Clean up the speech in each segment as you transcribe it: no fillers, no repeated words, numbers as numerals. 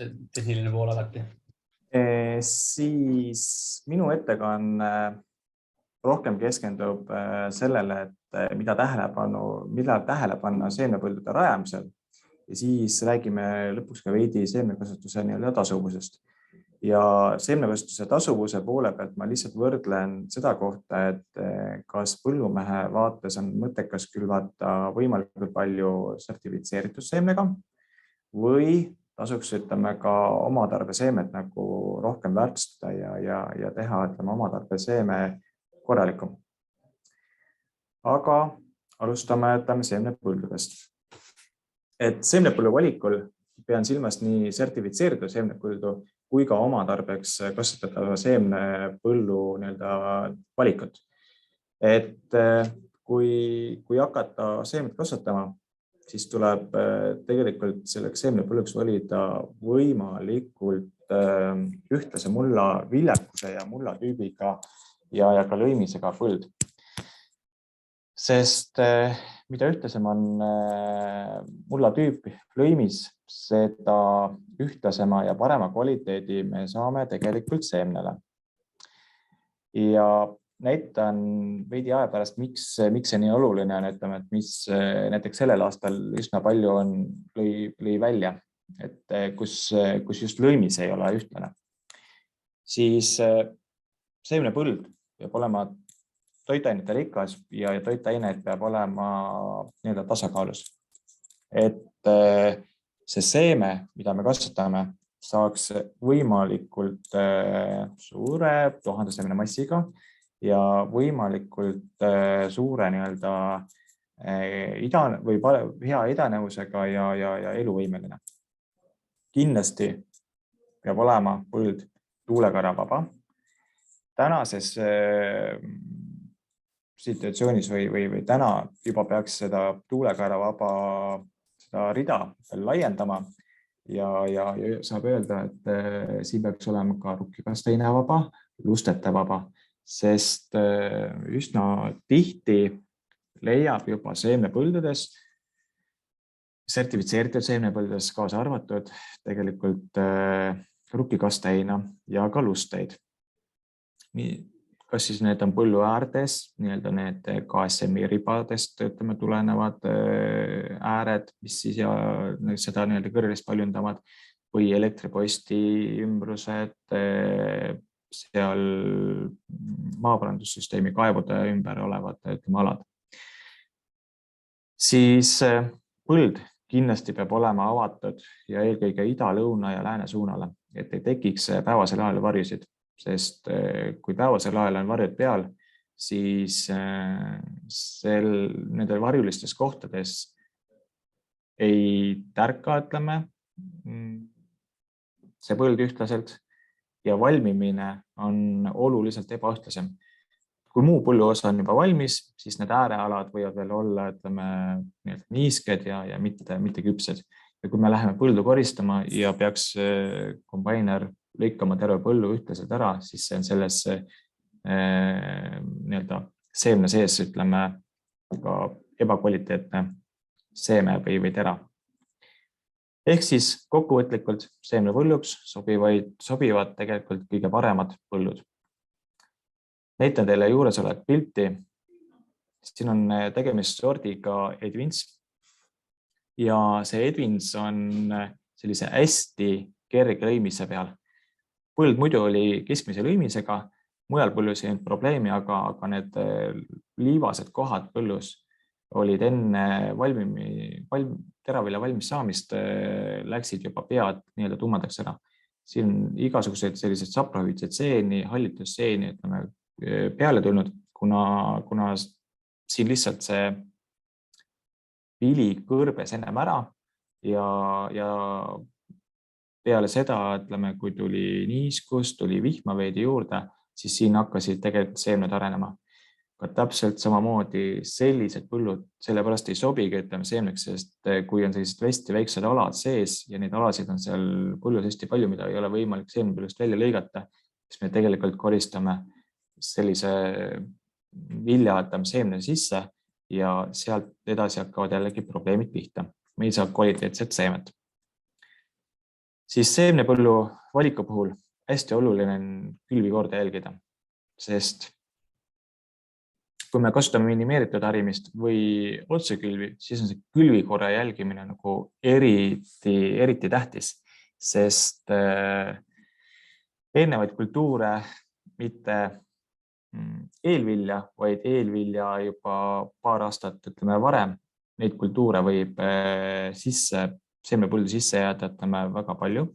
see tehniline pool alati. Siis minu ettekanne rohkem keskendub sellele, et mida tähele panna seemnepõldude rajamisel ja siis räägime lõpuks ka veidi seemnekasvatuse tasuvusest. Ja seemnekasvatuse tasuvuse poole pealt ma lihtsalt võrdlen seda kohta, et kas põllumehe vaates on mõttekas külvata võimalikult palju sertifitseeritud seemnega või tasuks ka oma tarbeseemet nagu rohkem väärtustada ja teha oma tarbeseeme korralikum. Aga alustame seemnepõldudest. Et seemnepõllu valikul pean silmas nii sertifitseeritud seemnepõldu kui ka oma tarbeks kasutatava seemnepõllu valikut. Et kui hakata seemnet kasvatama, siis tuleb tegelikult selleks seemnepõlluks valida võimalikult ühtlase mulla viljakuse ja mullatüübiga ja ka lõimisega põld. Sest mida ühtlasem on mullatüüp lõimis, seda ühtlasema ja parema kvaliteedi me saame tegelikult seemnele. Ja näitan veidi aja pärast, miks see nii oluline on, et mis näiteks sellel aastal üsna palju lõi välja, et kus just lõimis ei ole ühtlane. Siis seemnepõld peab olema toitainete rikas ja toitaineid peab olema tasakaalus. Et see seeme, mida me kasvatame, saaks võimalikult suure 1000 seemne massiga ja võimalikult suure hea idanevusega ja eluvõimeline. Kindlasti peab olema põld tuulekarravaba. Tänases situatsioonis või täna juba peaks seda tuulekarravaba rida laiendama ja saab öelda, et siin peaks olema ka rukkikasteinevaba, lusteta-vaba, sest üsna tihti leiab juba seemnepõldudes, sertifitseeritud seemnepõldudes kaasa arvatud tegelikult rukkikasteina ja ka lusteid. Kas siis need on põllu äärdes, need KSM-i ribadest tulenevad ääred, mis siis seda kõrgest paljundavad või elektriposti ümbrused, seal maaparandussüsteemi kaevude ümber olevad alad. Siis põld kindlasti peab olema avatud ja eelkõige ida, lõuna ja lääne suunale, et ei tekiks päevasel ajal varjusid. Sest kui päevasel ajal on varjud peal, siis nendel varjulistes kohtades ei tärka, see põld ühtlaselt ja valmimine on oluliselt ebaühtlasem. Kui muu põlluosa on juba valmis, siis need äärealad võivad veel olla niisked ja mitte küpsed. Ja kui me läheme põldu koristama ja peaks kombainer lõikama terve põllu ühtlaselt ära, siis see on selles seemne sees, ka ebakvaliteetne seeme või tera. Ehk siis kokkuvõtlikult seemnepõlluks sobivad tegelikult kõige paremad põllud. Näitan teile juures olevat pilti. Siin on tegemist sordiga Edwins. Ja see Edwins on sellise hästi kerge lõimise peal. Põld muidu oli keskmise lõimisega, mujal põllus ei olnud probleemi, aga need liivased kohad põllus olid enne teravilja valmis saamist, läksid juba pead tummedaks ära. Siin on igasugused sellised saprahüvitsed seeni, hallitusseeni peale tulnud, kuna siin lihtsalt see vili kõrbes ennem ära ja peale seda, kui tuli niiskus, tuli vihma veidi juurde, siis siin hakkasid tegelikult seemned arenema. Ka täpselt samamoodi sellised põllud sellepärast ei sobigi seemneks, sest kui on sellised hästi väiksed alad sees ja neid alasid on seal põllus hästi palju, mida ei ole võimalik seemnepõllust välja lõigata, siis me tegelikult koristame sellise vilja seemne sisse ja sealt edasi hakkavad jällegi probleemid pihta. Me ei saa kvaliteetset seemet. Siis seemnepõllu valiku puhul hästi oluline on külvikorda jälgida, sest kui me kasutame minimeeritud harimist või otsekülvi, siis on see külvikorra jälgimine nagu eriti tähtis, sest eelnevaid kultuure, mitte eelvilja, vaid eelvilja juba paar aastat, ütleme varem, neid kultuure võib seemnepõldu sisse jääda, ütleme väga palju.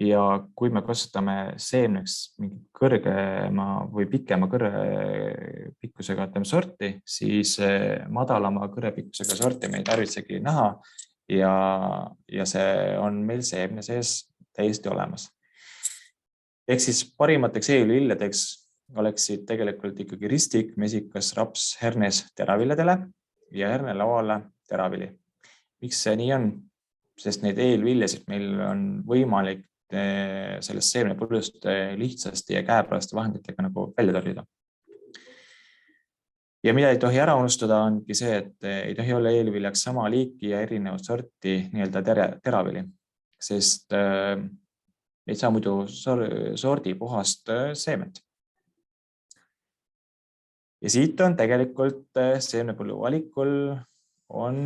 Ja kui me kasutame seemneks mingi kõrgema või pikema kõrrepikkusega sorti, siis madalama kõrrepikkusega sorti me ei tarvitsegi näha ja see on meil seemne sees täiesti olemas. Ehk siis parimateks eelvilledeks oleksid tegelikult ikkagi ristik, mesikas, raps, hernes teraviljadele ja hernelauale teravili. Miks see nii on? Sest neid eelviljasid meil on võimalik sellest seemnepõllust lihtsasti ja käepäraste vahenditega nagu välja tõrjuda. Ja mida ei tohi ära unustada, ongi see, et ei tohi olla eelviljaks sama liiki ja erinevat sorti teravili, sest ei saa muidu sordi puhast seemet. Ja siit on tegelikult seemnepõllu valikul on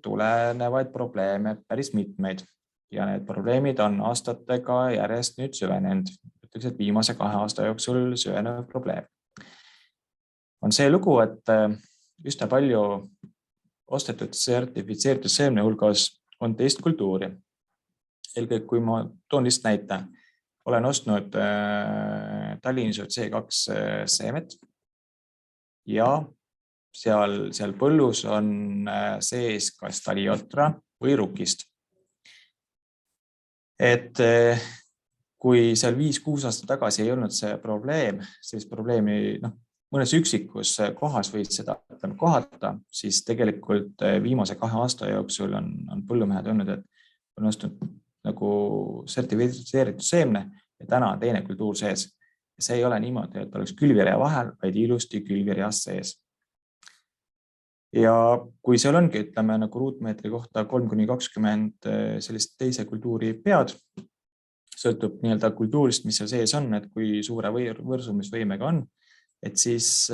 tulenevaid probleeme päris mitmeid. Ja need probleemid on aastatega järjest nüüd süvenenud. Ütleks, et viimase 2 aasta jooksul süvenev probleem. On see lugu, et üsna palju ostetud sertifitseeritud seemne hulgas on teist kultuuri. Eelkõige, kui ma toon lihtsalt näite, olen ostnud Tallinna C2 seemet ja seal põllus on sees kas taliotra või rukist. Et kui seal 5-6 aastat tagasi ei olnud see probleem, sellist probleemi mõnes üksikus kohas võid seda kohata, siis tegelikult viimase 2 aasta jooksul on põllumehed öelnud, et on ostnud nagu sertifitseeritud seemne ja täna on teine kultuur sees. See ei ole niimoodi, et oleks külvirea vahel, vaid ilusti külvireas sees. Ja kui seal ongi, ütleme nagu ruutmeetri kohta 3-20 sellist teise kultuuri pead, sõltub nii-öelda kultuurist, mis seal sees on, et kui suure võrsumisvõimega on, et siis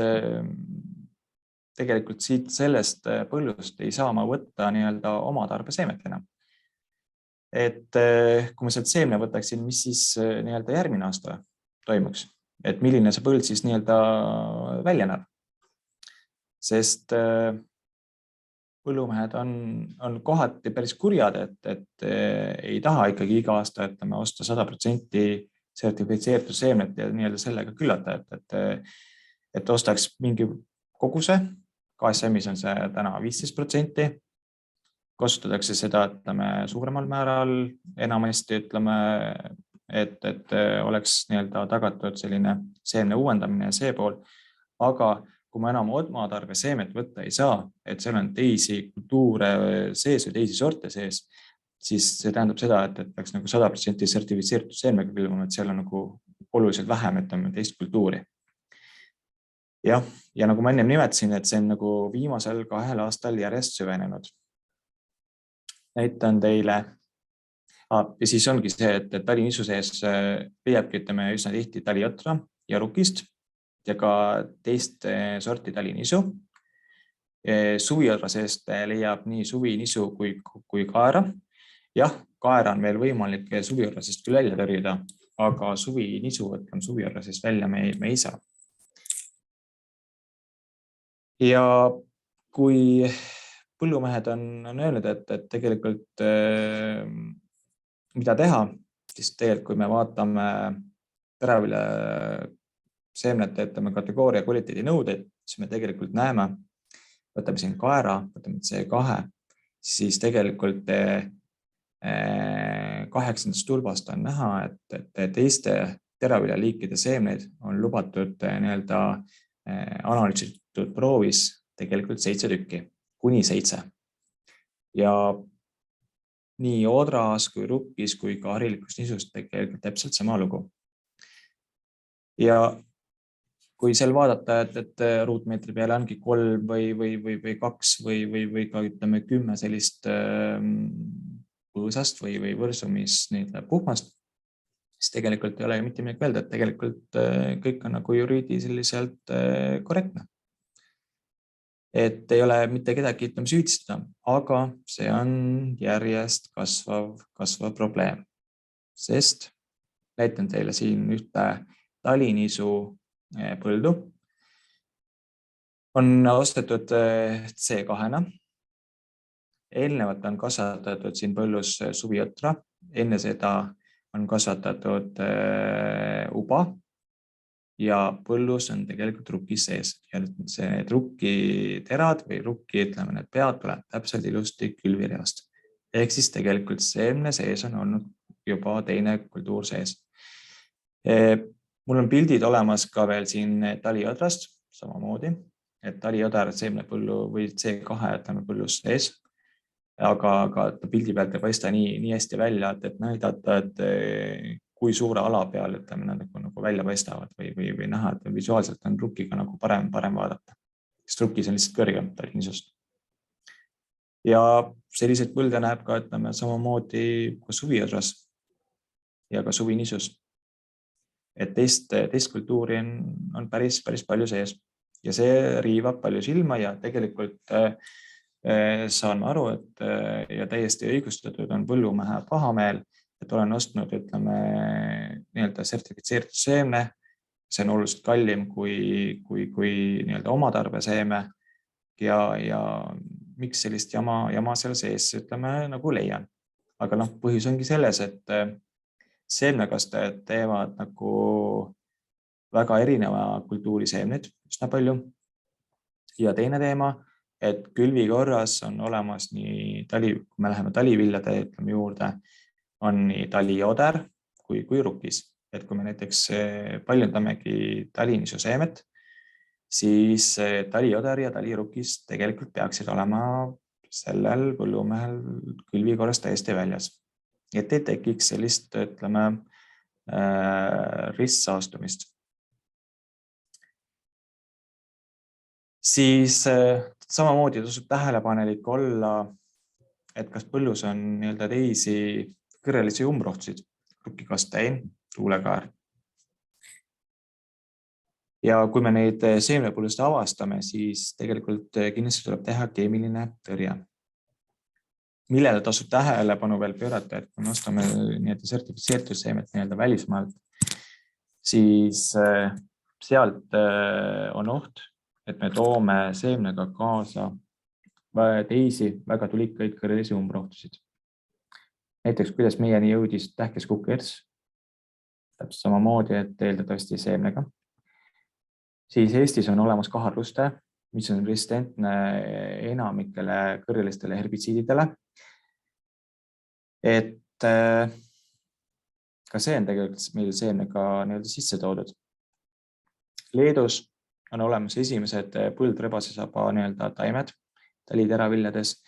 tegelikult siit sellest põllust ei saa ma võtta nii-öelda oma tarbeseemetena. Et kui ma sealt seemne võtaksin, mis siis nii-öelda järgmine aasta toimuks, et milline see põld siis nii-öelda välja näeb. Sest põllumehed on kohati päris kurjad, et ei taha ikkagi iga aasta osta 100% sertifitseeritud seemnet ja nii-öelda sellega küllata, et ostaks mingi koguse, KSM-is on see täna 15%, kasutatakse seda suuremal määral, enamasti et oleks nii-öelda tagatud selline seemne uuendamine ja see pool, aga kui ma enam oma tarbeseemet võtta ei saa, et seal on teisi kultuure sees või teisi sorte sees, siis see tähendab seda, et peaks nagu 100% sertifitseeritud seemnega külvama, et seal on nagu oluliselt vähem teist kultuuri. Ja nagu ma enne nimetasin, et see on nagu viimasel 2 aastal järjest süvenenud. Näitan teile. Ja siis ongi see, et talinisu sees leiabki üsna tihti taliotra ja rukist ja ka teist sorti talinisu. Suviodra seest leiab nii suvinisu kui kaera. Jah, kaera on veel võimalik suviodra seest küll välja tõrjuda, aga suvinisu suviodra seest välja me ei saa. Ja kui põllumehed on öelnud, et tegelikult mida teha, siis tegelikult kui me vaatame teravilja seemnete kategooria kvaliteedi nõudeid, siis me tegelikult näeme, võtame siin kaera, võtame C2, siis tegelikult 8. tulbast on näha, et teiste teraviljaliikide seemneid on lubatud nii-öelda analüüsitud proovis tegelikult 7 tükki, kuni 7. Ja nii odras kui rukkis kui ka harilikus nisust tegelikult täpselt sama lugu. Ja kui seal vaadata, et ruutmeetri peale ongi 3 või 2 või ka 10 sellist põõsast või võrsumis puhmast, siis tegelikult ei ole mitte midagi öelda, et tegelikult kõik on nagu juriidiliselt korrektne. Et ei ole mitte kedagi süüdistada, aga see on järjest kasvav probleem, sest näitan teile siin ühte talinisu põldu. On ostetud C2-na. Eelnevalt on kasvatatud siin põllus suviõtra, enne seda on kasvatatud uba ja põllus on tegelikult rukis sees. Ja see rukkiterad või rukki, ütleme, need pead tuleb täpselt ilusti külvireast. Ehk siis tegelikult seemne sees on olnud juba teine kultuur sees. Mul on pildid olemas ka veel siin taliõdrast samamoodi, et taliõder seemnepõllu või C2 ütleme põllus sees. Aga pildi pealt ei paista nii hästi välja, et näidata, et kui suure ala peal ütleme, nad nagu välja paistavad või näha, et visuaalselt on rukkiga nagu parem vaadata. Sest rukkis on lihtsalt kõrgem talinisust. Ja selliseid põlde näeb ka, ütleme, samamoodi ka suviõdras ja ka suvinisus. Et teist kultuuri on päris palju sees ja see riivab palju silma ja tegelikult saan aru, et ja täiesti õigustatud on põllumehe pahameel, et olen ostnud, ütleme, nii-öelda sertifitseeritud seemne. See on oluliselt kallim kui nii-öelda oma tarbeseeme ja miks sellist jama seal sees, ütleme, nagu leian. Aga põhjus ongi selles, et seemnekastajad teevad nagu väga erineva kultuuri seemneid, üsna palju. Ja teine teema, et külvi korras on olemas nii kui me läheme taliviljade juurde, on nii talioder kui rukkis. Et kui me näiteks paljundamegi talinisu seemet, siis talioder ja talirukkis tegelikult peaksid olema sellel põllumehel külvi korras täiesti väljas. Et ei tekiks sellist, ütleme, ristsaastumist. Siis samamoodi tasub tähelepanelik olla, et kas põllus on nii-öelda teisi kõrrelisi umbrohtusid, rukkikastein, tuulekaar. Ja kui me neid seemnepõllust avastame, siis tegelikult kindlasti tuleb teha keemiline tõrje. Millele tasub tähelepanu veel pöörata, et kui me ostame nii-öelda sertifitseeritud seemet nii-öelda välismaalt, siis sealt on oht, et me toome seemnega kaasa teisi väga tulikaid kõrrelisi umbrohtusid. Näiteks, kuidas meieni jõudis tähkeskukkerts, täpselt samamoodi, et eeldatavasti seemnega. Siis Eestis on olemas kaharluste, mis on resistentne enamikele kõrrelistele herbitsiididele. Et ka see on tegelikult meil seemnega nii-öelda sisse toodud. Leedus on olemas esimesed põldrebasesaba nii-öelda taimed taliteraviljades,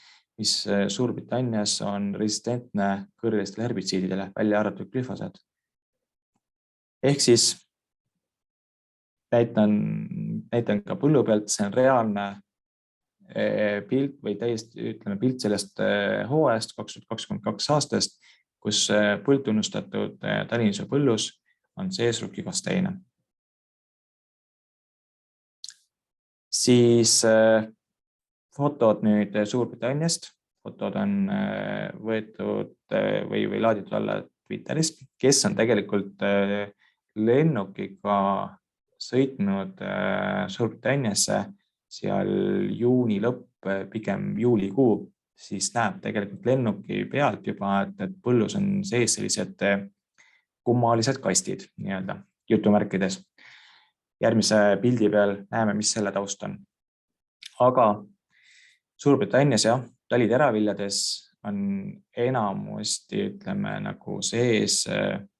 mis Suurbritannias on resistentne kõrrelistele herbitsiididele, välja arvatud glüfosaat. Ehk siis näitan ka põllu pealt, see on reaalne pilt või täiesti ütleme pilt sellest hooajast 2022 aastast, kus põldtunnustatud talinisu põllus on sees rukkikasteine. Siis fotod nüüd Suurbritanniast, fotod on võetud või laaditud alla Twitterist, kes on tegelikult lennukiga sõitnud Suurbritanniasse seal juuni lõpp, pigem juulikuu, siis näeb tegelikult lennuki pealt juba, et põllus on sees sellised kummalised kastid, nii-öelda jutumärkides. Järgmise pildi peal näeme, mis selle taust on. Aga Suurbritannias ja taliteraviljades on enamusti, ütleme, nagu sees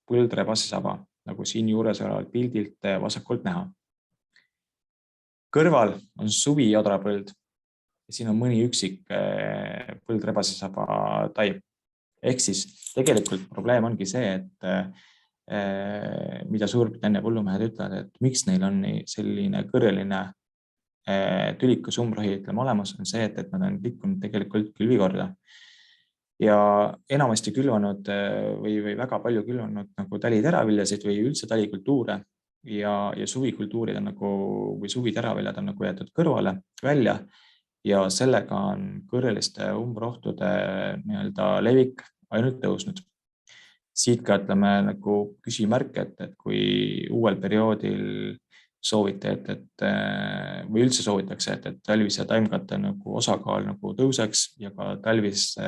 põldrebasesaba, nagu siin juures oleval pildilt vasakult näha. Kõrval on suvijodrapõld ja siin on mõni üksik põldrebasesaba taim. Ehk siis tegelikult probleem ongi see, et mida Suurbritannia põllumehed ütlevad, et miks neil on selline kõrreline tülikas umbrohi olemas, on see, et nad on liikunud tegelikult külvi korda. ja enamasti külvanud või väga palju külvanud nagu taliteraviljasid või üldse talikultuure ja suvikultuurid on nagu või suviteraviljad on nagu jäetud kõrvale välja ja sellega on kõrreliste umbrohtude nii-öelda levik ainult tõusnud. Siit ka ütleme nagu küsimärk, et kui uuel perioodil soovite, või üldse soovitakse, et talvise taimkatte nagu osakaal nagu tõuseks ja ka talvise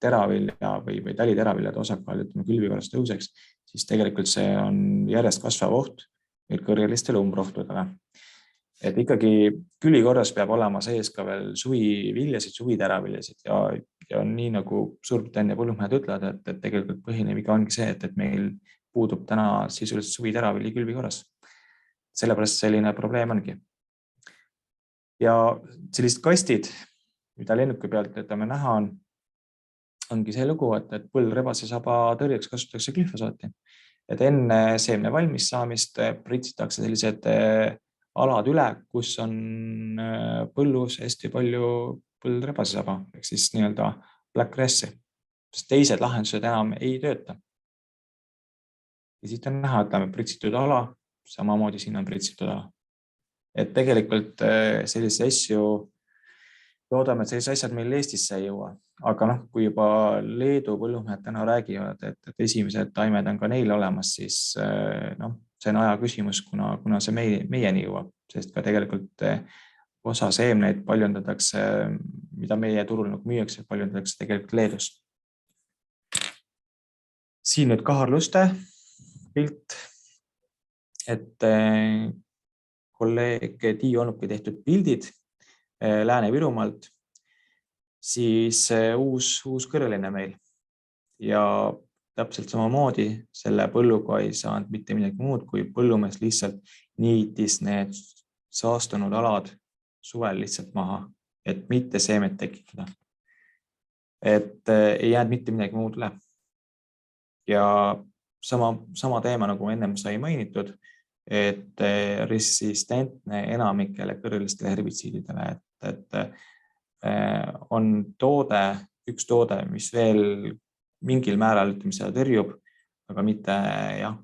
teravilja või taliteraviljade osakaal külvi korras tõuseks, siis tegelikult see on järjest kasvav oht meil kõrgelistele umbrohtudele. Et ikkagi külvi korras peab olema sees ka veel suviviljasid, suviteraviljasid ja nii nagu Suurbritannia põllumehed ütlevad, et tegelikult põhiline viga ongi see, et meil puudub täna sisuliselt suviteravilja külvi korras. Sellepärast selline probleem ongi. Ja sellised kastid, mida lennuki pealt näha ongi see lugu, et põldrebase saba tõrjeks kasutatakse glüfosaati. Et enne seemne valmis saamist pritsitakse sellised alad üle, kus on põllus hästi palju põldrebase saba, ehk siis nii-öelda black grassi, sest teised lahendused enam ei tööta. Ja siit on näha, pritsitud ala, samamoodi siin on pritsitud ala. Et tegelikult sellise asju loodame, et sellised asjad meil Eestisse ei jõua. Aga kui juba Leedu põllumehed täna räägivad, et esimesed taimed on ka neil olemas, siis see on aja küsimus, kuna see meieni jõuab, sest ka tegelikult osa seemneid paljundatakse, mida meie turul müüakse, paljundatakse tegelikult Leedus. Siin nüüd kaharluste pilt, et kolleeg Tiiu Onuki tehtud pildid Lääne-Virumaalt, siis uus kõrreline meil ja täpselt samamoodi selle põlluga ei saanud mitte midagi muud, kui põllumees lihtsalt niitis need saastunud alad suvel lihtsalt maha, et mitte seemet tekitada. Et ei jäänud mitte midagi muud üle. Ja sama teema, nagu ennem sai mainitud, et resistentne enamikele kõrrelistele herbitsiididele, et on üks toode, mis veel mingil määral seda tõrjub, aga mitte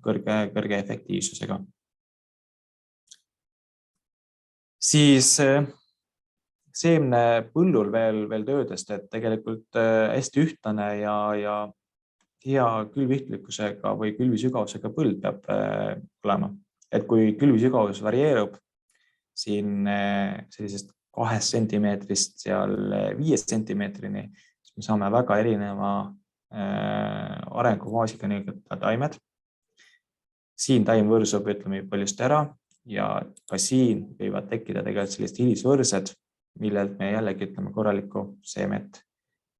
kõrge efektiivsusega. Siis seemne põllul veel töödest, et tegelikult hästi ühtlane ja hea külviühtlikkusega või külvisügavusega põld peab olema. Et kui külvisügavus varieerub siin sellisest 2 sentimeetrist seal 5 sentimeetrini, siis me saame väga erineva arengufaasiga taimed. Siin taim võrsub, paljust ära ja ka siin võivad tekkida tegelikult sellised hilisvõrsed, millelt me jällegi korralikku seemet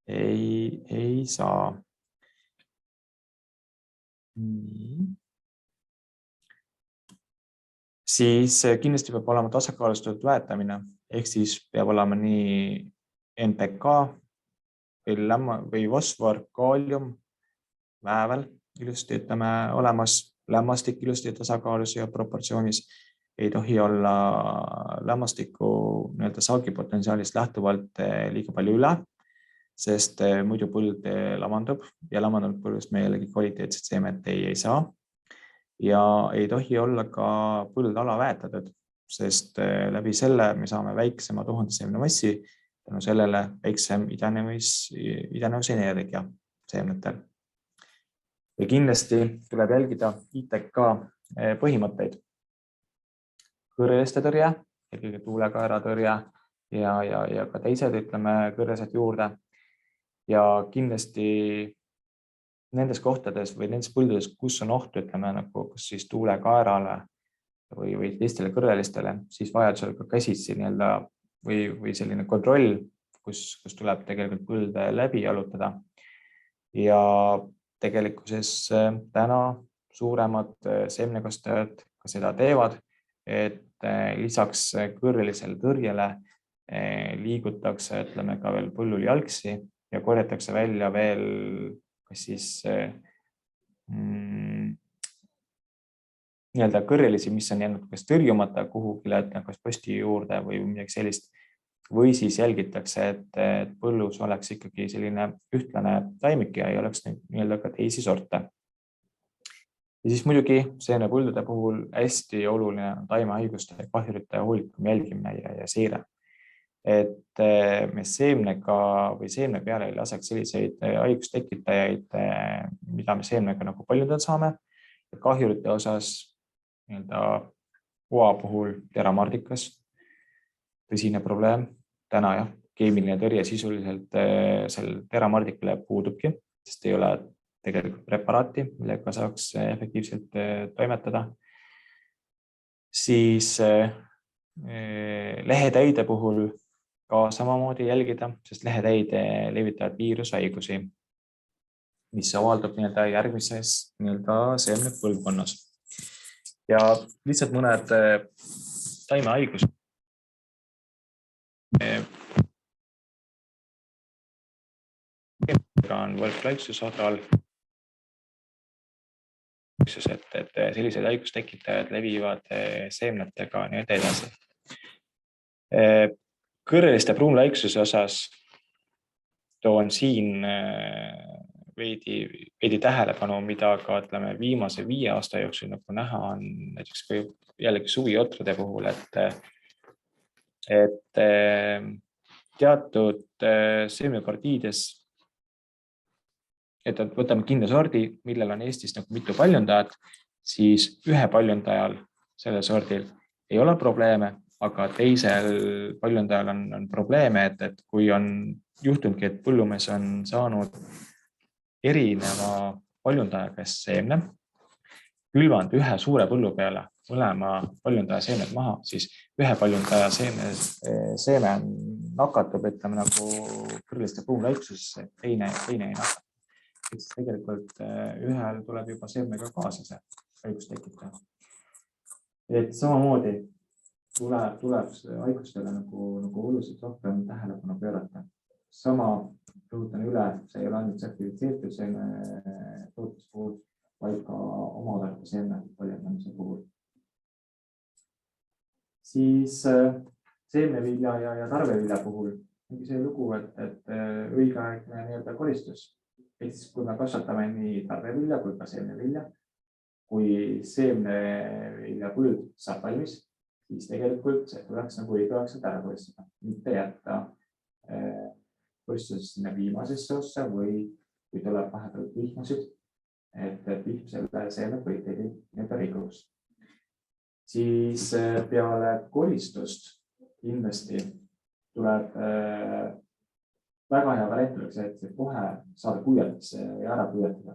ei saa. Siis kindlasti peab olema tasakaalustatud väetamine, ehk siis peab olema nii NPK või fosfor, kaalium, väävel ilusti olemas, lämmastik ilusti tasakaalus ja proportsioonis. Ei tohi olla lämmastiku saagipotentsiaalist lähtuvalt liiga palju üle, sest muidu põld lamandub ja lamandunud põllust me jällegi kvaliteetset seemet ei saa. Ja ei tohi olla ka põld alaväetatud, sest läbi selle me saame väiksema tuhandeseemne massi, tänu sellele väiksem idanevusenergia seemnetel. Ja kindlasti tuleb jälgida ITK põhimõtteid. Kõrreliste tõrje, eelkõige tuulekaera tõrje ja ka teised kõrresed juurde. Ja kindlasti nendes kohtades või nendes põldudes, kus on oht, kas siis tuulekaerale või teistele kõrrelistele, siis vajadusel ka käsitsi või selline kontroll, kus tuleb tegelikult põlde läbi jalutada. Ja tegelikkuses täna suuremad seemnekastajad ka seda teevad, et lisaks kõrrelisele tõrjele liigutakse ka veel põllul jalgsi ja korjatakse välja veel kas siis kõrrelisi, mis on jäänud kas tõrjumata kuhugile, kas posti juurde või midagi sellist. või siis jälgitakse, et põllus oleks ikkagi selline ühtlane taimik ja ei oleks nii-öelda ka teisi sorte. Ja siis muidugi seemnepõldude puhul hästi oluline on taimehaiguste ja kahjurite hoolikum jälgimine ja seire. Et me seemnega või seemne peale ei laseks selliseid haigustekitajaid, mida me seemnega nagu paljundada saame. Kahjurite osas nii-öelda oa puhul teramardikas, tõsine probleem. Täna jah, keemiline tõrje sisuliselt sel teramardikale puudubki, sest ei ole tegelikult preparaati, millega saaks efektiivselt toimetada. Siis lehetäide puhul ka samamoodi jälgida, sest lehetäide levitavad viirushaigusi, mis avaldub järgmises seemnepõlvkonnas. Ja lihtsalt mõned taimehaigused. On Wolf-Laitsus odral, et sellised haigustekitajad levivad seemnetega nii edasi. Kõrreliste pruunlaiksuse osas toon siin veidi tähelepanu, mida ka viimase 5 aasta jooksul nagu näha on näiteks jällegi suviotrade puhul, et teatud seemnepartiides, et võtame kindla sordi, millel on Eestis nagu mitu paljundajat, siis ühe paljundajal sellel sordil ei ole probleeme, aga teisel paljundajal on probleeme, et kui on juhtunudki, et põllumees on saanud erineva paljundajaga seemne, külvanud ühe suure põllu peale mõlema paljundaja seemned maha, siis ühe paljundaja seeme nakatub, nagu kõrreliste pruunlaiksusesse, teine ei nakata. Siis tegelikult ühel tuleb juba seemnega kaasa see haigustekitaja. Et samamoodi tuleb haigustele nagu oluliselt rohkem tähelepanu pöörata. Sama rõhutan üle, see ei ole ainult sertifitseeritud seemne tootmise puhul, vaid ka omaoodata seemne paljendamise puhul. Siis seemnevilja ja tarvevilja puhul ongi see lugu, et õigeaegne koristus. Et siis, kui me kasvatame nii tarvevilja kui ka seemnevilja, kui seemnevilja põld saab valmis, siis tegelikult see tuleks nagu õigeaegselt ära koristada, mitte jätta koristusest sinna viimasesse ossa või kui tuleb vahepeal vihmasid, et vihm selle seemne kvaliteedi rikuks. Siis peale koristust kindlasti tuleb väga hea variant oleks, et kohe saada kuiatisse ja ära kuiatada.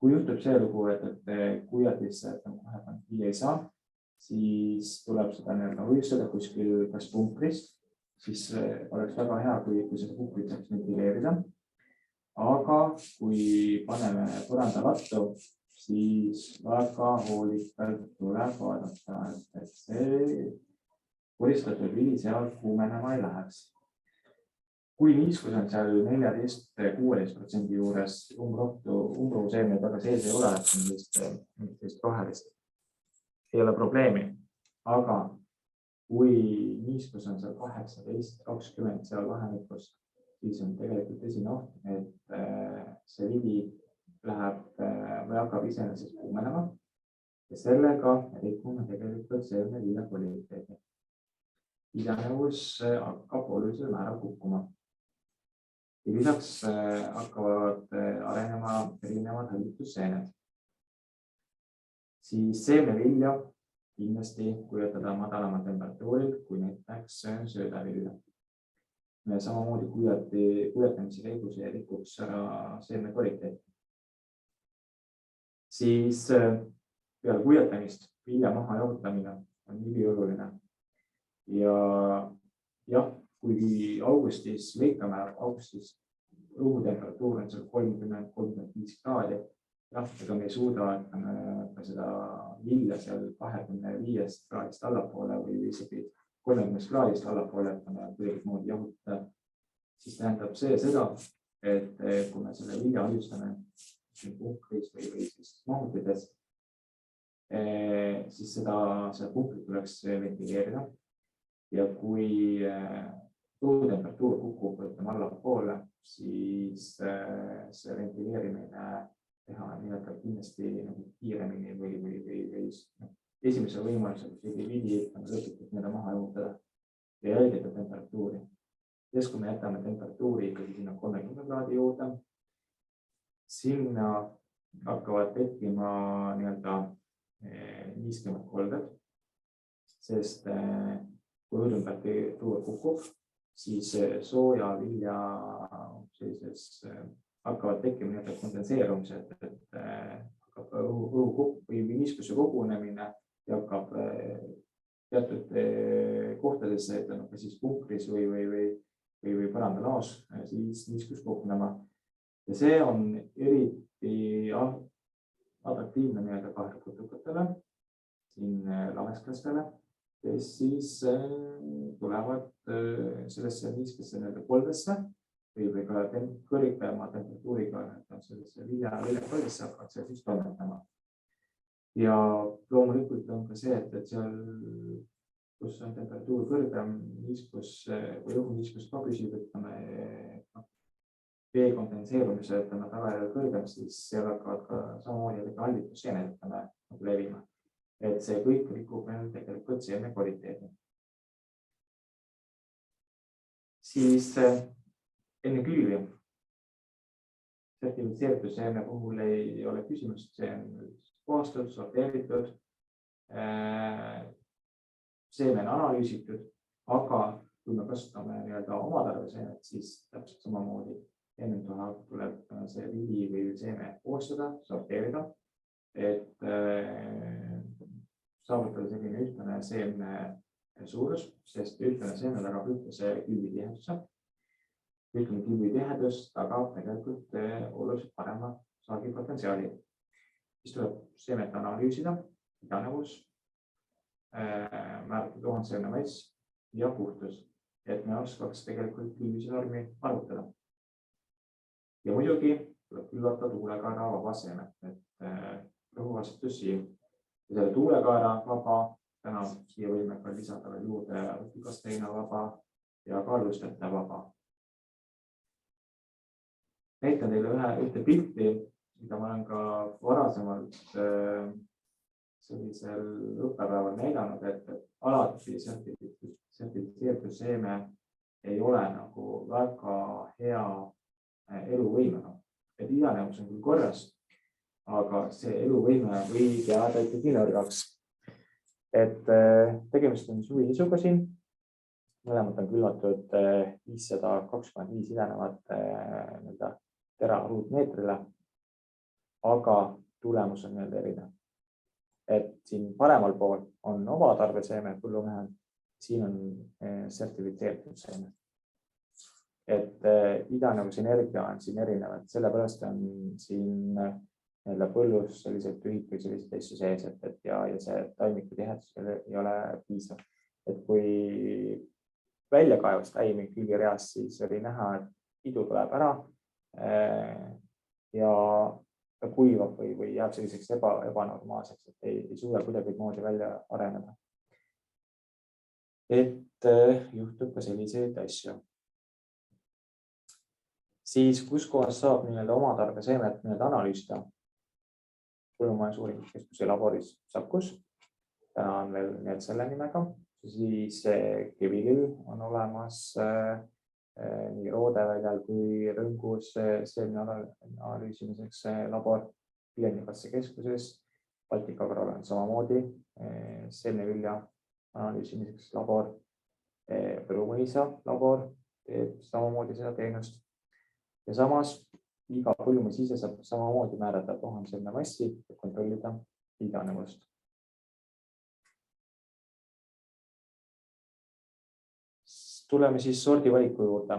Kui juhtub see lugu, et kuiatisse kohe panna ei saa, siis tuleb seda hoiustada kuskil kas punkris, siis oleks väga hea, kui seda punkrit saaks ventileerida. Aga kui paneme põrandalattu, siis väga hoolikalt tuleb vaadata, et see koristatud vili seal kuumenema ei läheks. Kui niiskus on seal 14–16% juures umbrohuseemneid väga sees ei ole, sellist rohelist, ei ole probleemi. Aga kui niiskus on seal 18–20 seal vahemikus, siis on tegelikult tõsine oht, et see vili läheb või hakkab iseenesest kuumenema ja sellega rikume tegelikult seemne vilja kvaliteedi. Idanevus hakkab olulisel määral kukkuma. Ja lisaks hakkavad arenema erinevad hõljutusseened. Siis seemnevilja kindlasti kuivatada madalamal temperatuuril, kui näiteks söödavilja. Me samamoodi kuivatamise käigus ei rikuks ära seemne kvaliteeti. Siis peale kuivatamist vilja maha jahutamine on ülioluline. Ja jah, kui augustis lõikame, augustis õhutemperatuur on seal 30–35 kraadi, ega me ei suuda ka seda vilja seal 25 kraadist allapoole või isegi 30 kraadist allapoole, et me kuidagi moodi jahutada, siis tähendab see seda, et kui me selle vilja hoiustame punkris või siis mahutides, siis seda punkrit tuleks ventileerida. ja kui turutemperatuur kukub allapoole, siis see ventileerimine teha nii-öelda kindlasti kiiremini või esimese võimalusega vidi lõplikult maha juhutada ja jälgida temperatuuri. Kui me jätame temperatuuri ikkagi sinna 30 kraadi juurde, sinna hakkavad tekkima nii-öelda niiskemad kolded, sest kui õhtemperatuur kukub, siis sooja vilja sellises hakkavad tekkima nii-öelda kondenseerumised, et hakkab õhu või niiskuse kogunemine ja hakkab teatud kohtadesse, ka siis punkris või põrandalaos siis niiskus kogunema. Ja see on eriti atraktiivne nii-öelda kahjuputukatele, siin lavesklastele, kes siis tulevad sellesse niiskesse nii-öelda koldesse või ka kõrgema temperatuuriga sellesse viljakoldesse hakkavad seal siis toimetama. Ja loomulikult on ka see, et seal, kus on temperatuur kõrgem, niiskus või õhuniiskus ka püsib, vee kondenseerumise tagajärjel kõrgem, siis seal hakkavad ka samamoodi hallitusseened levima. Et see kõik rikub meil tegelikult seemne kvaliteedi. Siis enne külvi sertifitseeritud seemne puhul ei ole küsimust, see on puhastatud, sorteeritud, seeme on analüüsitud, aga kui me kasutame nii-öelda oma tarbeseemet, siis täpselt samamoodi enne tuleb see vili või seeme puhastada, sorteerida, et saavutada selline ühtlane seemne suurus, sest ühtlane seemne tagab ühtlase külvitiheduse. Ühtlane külvitihedus tagab tegelikult oluliselt parema saagipotentsiaali. Siis tuleb seemet analüüsida, idanevus, määrata tuhandseemne mass ja puhtus, et me oskaks tegelikult külvisenormi arvutada. Ja muidugi tuleb külvata tuulekaera vaba seemet, et rõhuasetus siin. Ja selle tuulekaera vaba, täna siia võime ka lisada veel juurde rutikasteina vaba ja kaalusteta vaba. Näitan teile ühte pilti, mida ma olen ka varasemalt sellisel õppepäeval näidanud, et alati sertifitseeritud seeme ei ole nagu väga hea eluvõimega. Et idanevus on küll korras, aga see eluvõime võib jääda ikkagi nõrgaks. Et tegemist on suviisuga siin. Mõlemad on külvatud 525 idanevat tera ruutmeetrile, aga tulemus on erinev. Et siin paremal pool on oma tarbeseeme põllumehel, siin on sertifitseeritud seeme. Et idanevusenergia on siin erinev, et sellepärast on siin põllus sellised tühik või sellised asju sees, ja see taimiku tihedus ei ole piisav. Et kui väljakaevast taimik külvireas, siis oli näha, et idu tuleb ära ja ta kuivab või jääb selliseks ebanormaalseks, et ei suuda kuidagi moodi välja areneda. Et juhtub ka selliseid asju. Siis kus kohas saab oma tarbeseemet analüüsida? Põllumajandusuuringukeskuse laboris Sakus. Täna on veel selle nimega. Siis Kivilill on olemas nii Roodeväljal kui Rõngus seemne analüüsimiseks labor, Viljandikatse keskuses, Baltika-Agrol on samamoodi seemnevilja analüüsimiseks labor, Põlumõisa labor teeb samamoodi seda teenust. Ja samas iga põllumees ise saab samamoodi määrata tuhandseemne massi ja kontrollida idanevust. Tuleme siis sordivaliku juurde.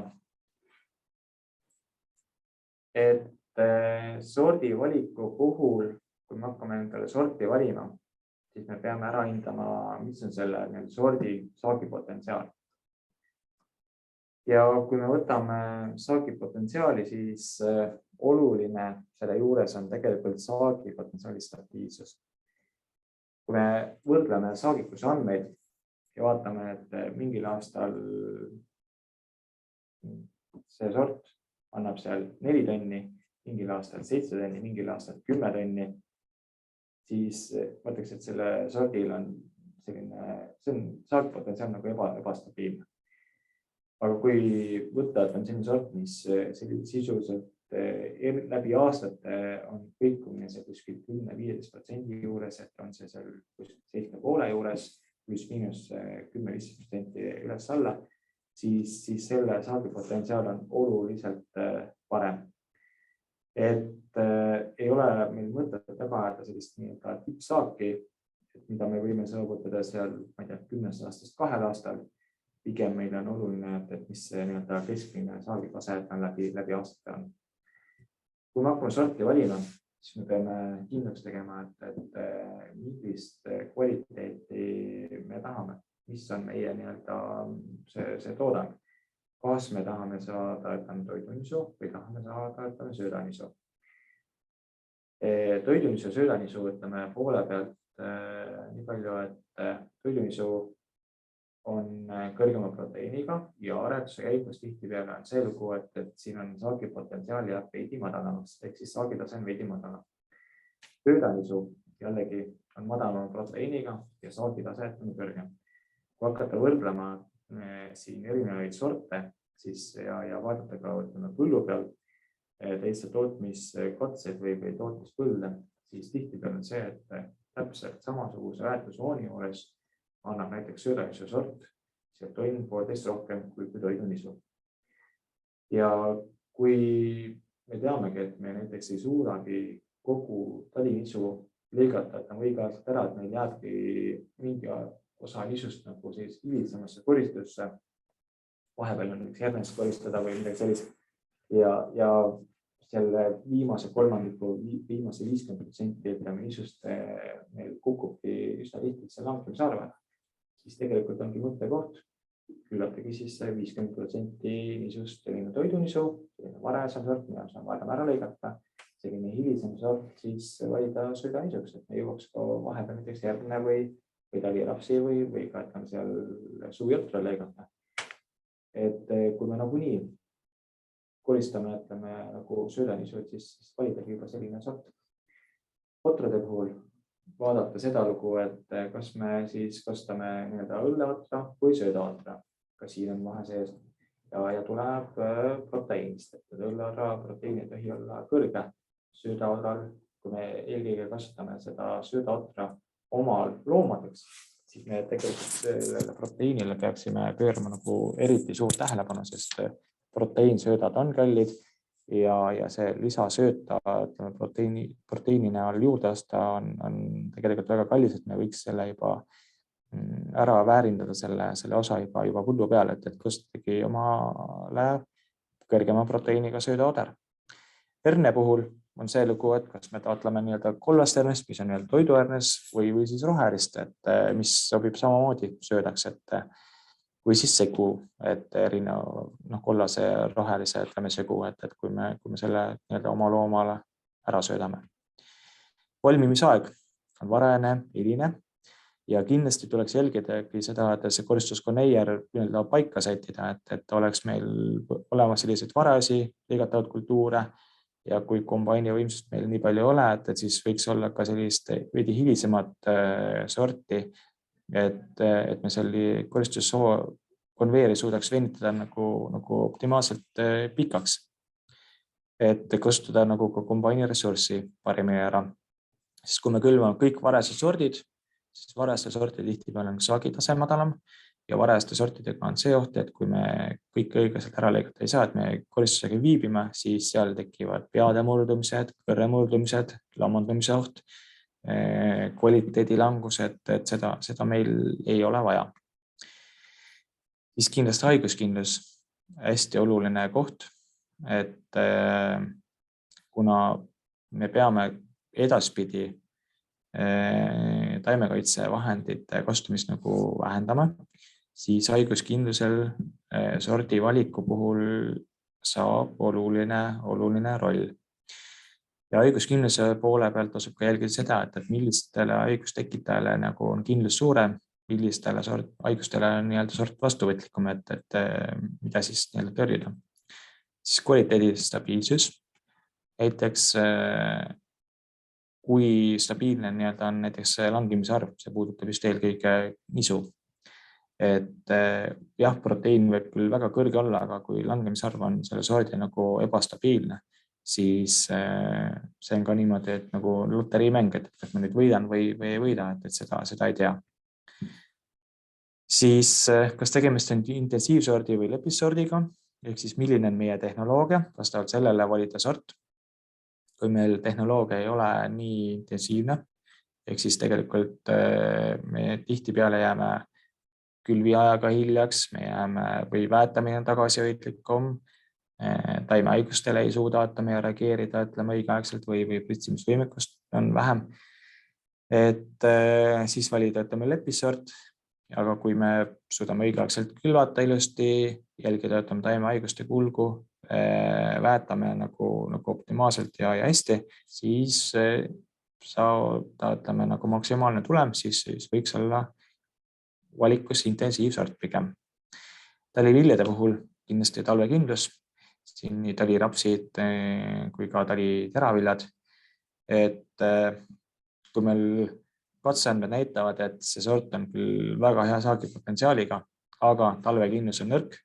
Et sordivaliku puhul, kui me hakkame endale sorti valima, siis me peame ära hindama, mis on selle sordi saagipotentsiaal. Ja kui me võtame saagipotentsiaali, siis oluline selle juures on tegelikult saagipotentsiaali stabiilsus. Kui me võrdleme saagikuse andmeid ja vaatame, et mingil aastal see sort annab seal 4 tonni, mingil aastal 7 tonni, mingil aastal 10 tonni, siis mõtleks, et selle sordil on selline, see on saagpotentsiaal nagu ebastabiilne. Aga kui võtta, et on selline sort, mis sisuliselt läbi aastate on kõikumine see kuskil 10-15% juures, et on see seal kuskil 7,5 juures, pluss miinus 10-15% üles alla, siis selle saagipotentsiaal on oluliselt parem. Et ei ole meil mõtet taga ajada sellist nii-öelda tippsaaki, mida me võime saavutada seal, ma ei tea, 10 aastast 2 aastal. Pigem meil on oluline, et mis see nii-öelda keskmine saagitase läbi aastate on. Kui me hakkame sorti valima, siis me peame kindlaks tegema, et millist kvaliteeti me tahame, mis on meie nii-öelda see toodang. Kas me tahame saada, et on toidunisu või tahame saada, et on söödanisu. Toidunisu ja söödanisu võtame poole pealt nii palju, et toidunisu on kõrgema proteiiniga ja aretuse käigus tihtipeale on see lugu, et siin on saagipotentsiaal jääb veidi madalamaks, ehk siis saagitase on veidi madalam. Söödanisu jällegi on madalama proteiiniga ja saagitase on kõrgem. Kui hakata võrdlema siin erinevaid sorte siis ja vaadata ka põllu peal teiste tootmiskatseid või tootmispõlde, siis tihtipeale on see, et täpselt samasuguse väärtusjooni juures annab näiteks söödanisu sort, sealt on 1,5 rohkem kui toidunisu. Ja kui me teamegi, et me näiteks ei suudagi kogu talinisu lõigata, et on õigeaegselt ära, et meil jääbki mingi osa nisust nagu hilisemasse koristusse, vahepeal on üks järgnest koristada või midagi sellist ja selle viimase kolmandiku, viimase 50% nisust meil kukubki üsna lihtsalt see langemise arve. Siis tegelikult ongi mõttekoht, küllatagi siis 50% nisust selline toidunisu, selline varasem sort, mida on varem ära lõigata, selline hilisem sort siis valida söödanisuks, et me jõuaks ka vahepeal näiteks järgne või talirapsi või ka on seal suvijotra lõigata. Et kui me nagunii koristame, ütleme nagu söödanisud, siis validagi juba selline sort. Otrade puhul vaadata seda lugu, et kas me siis kasutame nii-öelda õlleotra või söödaotra, ka siin on vahe sees ja tuleb proteiinist, et õlleotra proteiin ei tohi olla kõrge söödaotral. Kui me eelkõige kasutame seda söödaotra omal loomadeks, siis me tegelikult proteiinile peaksime pöörama nagu eriti suurt tähelepanu, sest proteiinsöödad on kallid ja see lisasööta proteiini näol juurde osta on tegelikult väga kallis, et me võiks selle juba ära väärindada selle osa juba põllu peal, et kustagi omale kõrgema proteiiniga söödaoder. Herne puhul on see lugu, et kas me taotleme nii-öelda kollast hernest, mis on nii-öelda toiduhernes või siis rohelist, et mis sobib samamoodi söödaks, või siis segu, et kollase ja rohelise segu, et kui me selle nii-öelda oma loomale ära söödame. Valmimisaeg on varajane, hiline ja kindlasti tuleks jälgidagi seda, et see koristuskonveier nii-öelda paika sättida, et oleks meil olemas selliseid varajasi lõigatavad kultuure ja kui kombaini võimsust meil nii palju ei ole, et siis võiks olla ka sellist veidi hilisemat sorti, et me selle koristuskonveeri suudaks venitada nagu optimaalselt pikaks. Et kasutada nagu ka kombaini ressurssi paremini ära. Sest kui me külvame kõik varased sordid, siis varaste sortide tihtipeale on saagitase madalam ja varaste sortidega on see oht, et kui me kõik õiglaselt ära lõigata ei saa, et me koristusega viibime, siis seal tekivad peade murdumised, kõrre murdumised, lammandumise oht, kvaliteedi langus, et seda meil ei ole vaja. Siis kindlasti haiguskindlus, hästi oluline koht, et kuna me peame edaspidi taimekaitsevahendite kasutamist nagu vähendama, siis haiguskindlusel sordi valiku puhul saab oluline roll. Ja haiguskindluse poole pealt tasub ka jälgida seda, et millistele haigustekitajale nagu on kindlus suurem, millistele haigustele on nii-öelda sort vastuvõtlikum, et mida siis nii-öelda tõrjuda. Siis kvaliteedi stabiilsus. Näiteks kui stabiilne nii-öelda on näiteks langemisarv, see puudutab just eelkõige nisu. Et jah, proteiin võib küll väga kõrge olla, aga kui langemisarv on selle sordi nagu ebastabiilne, siis see on ka niimoodi, et nagu loteriimäng, et kas ma nüüd võidan või ei võida, et seda ei tea. Siis kas tegemist on intensiivsordi või lepissordiga, ehk siis milline on meie tehnoloogia, vastavalt sellele valida sort. Kui meil tehnoloogia ei ole nii intensiivne, ehk siis tegelikult me tihtipeale jääme külviajaga hiljaks, me jääme või väetamine tagasihoidlikum, taimehaigustele ei suuda me reageerida, ütleme õigeaegselt või pritsimisvõimekust on vähem. Et siis valida, ütleme lepissort, aga kui me suudame õigeaegselt külvata ilusti, jälgida, ütleme taimehaiguste kulgu, väetame nagu optimaalselt ja hästi, siis saada, ütleme nagu maksimaalne tulem, siis võiks olla valikus intensiivsort pigem. Taliviljade puhul kindlasti talvekindlus, siin nii talirapsid kui ka taliteraviljad. Et kui meil katseandmed näitavad, et see sort on küll väga hea saagipotentsiaaliga, aga talvekindlus on nõrk,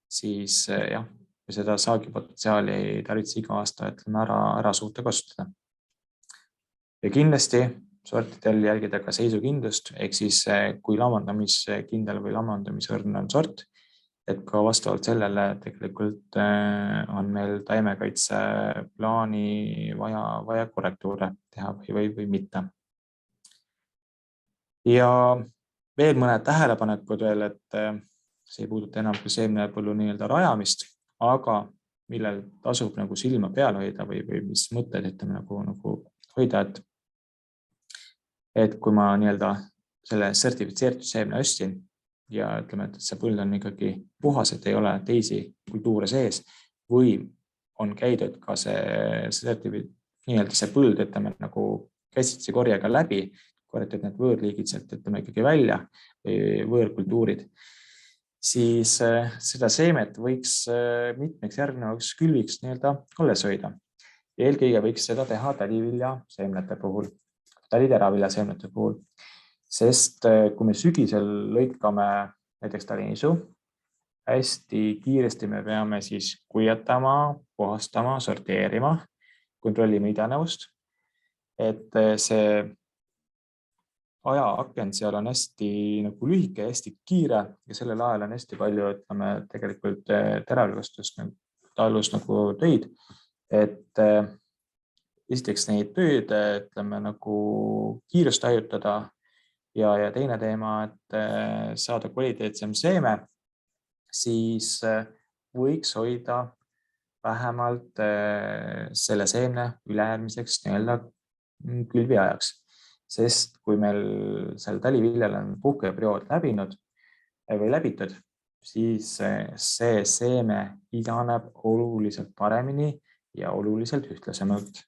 siis jah, seda saagipotentsiaali ei tarvitse iga aasta ära suuta kasutada. Ja kindlasti sortidel jälgida ka seisukindlust, ehk siis kui lamandamiskindel või lamandamisõrn on sort, et ka vastavalt sellele tegelikult on meil taimekaitse plaani vaja korrektuure teha või mitte. Ja veel mõned tähelepanekud veel, et see ei puuduta enam kui seemnepõllu nii-öelda rajamist, aga millel tasub nagu silma peal hoida või mis mõtted ütleme nagu hoida, et kui ma nii-öelda selle sertifitseeritud seemne ostsin ja ütleme, et see põld on ikkagi puhas, et ei ole teisi kultuure sees või on käidud ka see põld, ütleme nagu käsitsi korjega läbi, korjatud need võõrliigid sealt ütleme ikkagi välja või võõrkultuurid, siis seda seemet võiks mitmeks järgnevaks külviks nii-öelda alles hoida. Eelkõige võiks seda teha taliviljaseemnete puhul, taliteraviljaseemnete puhul, sest kui me sügisel lõikame näiteks talinisu, hästi kiiresti me peame siis kuiatama, puhastama, sorteerima, kontrollima idanevust, et see ajaaken seal on hästi nagu lühike, hästi kiire ja sellel ajal on hästi palju, ütleme, tegelikult teraviljakasutust talus nagu töid, et esiteks neid tööd, ütleme, nagu kiirust hajutada ja teine teema, et saada kvaliteetsem seeme, siis võiks hoida vähemalt selle seemne ülejärgmiseks nii-öelda külviajaks. Sest kui meil seal taliviljal on puhkeperiood läbitud, siis see seeme idaneb oluliselt paremini ja oluliselt ühtlasemalt.